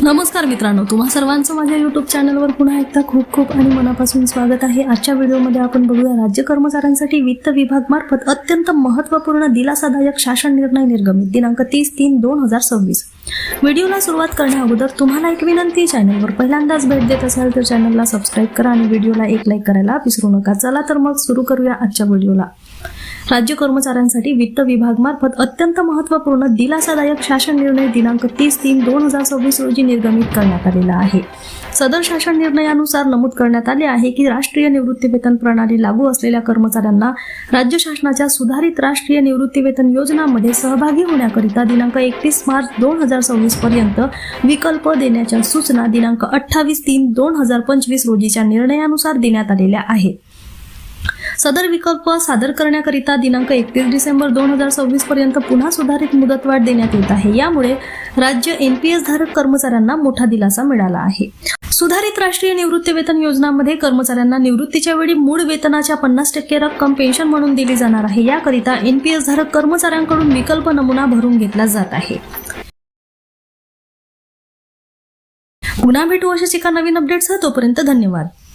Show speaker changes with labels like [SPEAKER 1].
[SPEAKER 1] नमस्कार मित्रांनो, तुम्हा सर्वांचं माझ्या YouTube चॅनलवर पुन्हा एकदा खूप खूप आणि मनापासून स्वागत आहे। आजच्या व्हिडिओमध्ये आपण बघूया राज्य कर्मचाऱ्यांसाठी वित्त विभाग मार्फत अत्यंत महत्त्वपूर्ण दिलासादायक शासन निर्णय निर्गमित दिनांक 30/3/2026। व्हिडिओला सुरुवात करण्याअगोदर तुम्हाला एक विनंती, चॅनलवर पहिल्यांदाच भेट देत असाल तर चॅनलला सबस्क्राइब करा आणि व्हिडिओला एक लाईक करायला विसरू नका। चला तर मग सुरू करूया आजच्या व्हिडिओला। राज्य कर्मचाऱ्यांसाठी वित्त विभाग मार्फत अत्यंत महत्त्वपूर्ण दिलासादायक शासन निर्णय दिनांक 30/3/2026 रोजी निर्गमित करण्यात आलेला आहे। सदर शासन निर्णयानुसार नमूद करण्यात आले आहे की राष्ट्रीय निवृत्ती वेतन प्रणाली लागू असलेल्या कर्मचाऱ्यांना राज्य शासनाच्या सुधारित राष्ट्रीय निवृत्ती वेतन योजनांमध्ये सहभागी होण्याकरिता दिनांक 31 मार्च 2026 पर्यंत विकल्प देण्याच्या सूचना दिनांक 28/3/2025 रोजीच्या निर्णयानुसार देण्यात आलेल्या आहेत। सदर विकल्प सादर करण्याकरिता दिनांक 31 डिसेंबर 2026 पर्यंत पुन्हा सुधारित मुदतवाढ देण्यात येत आहे। यामुळे राज्य एनपीएस धारक कर्मचाऱ्यांना मोठा दिलासा मिळाला आहे। सुधारित राष्ट्रीय निवृत्ती वेतन योजनांमध्ये कर्मचाऱ्यांना निवृत्तीच्या वेळी मूळ वेतनाच्या 50% रक्कम पेन्शन म्हणून दिली जाणार आहे। याकरिता एनपीएस धारक कर्मचाऱ्यांकडून विकल्प नमुना भरून घेतला जात आहे। पुन्हा भेटू अशाच एका नवीन अपडेट्ससह, तोपर्यंत धन्यवाद।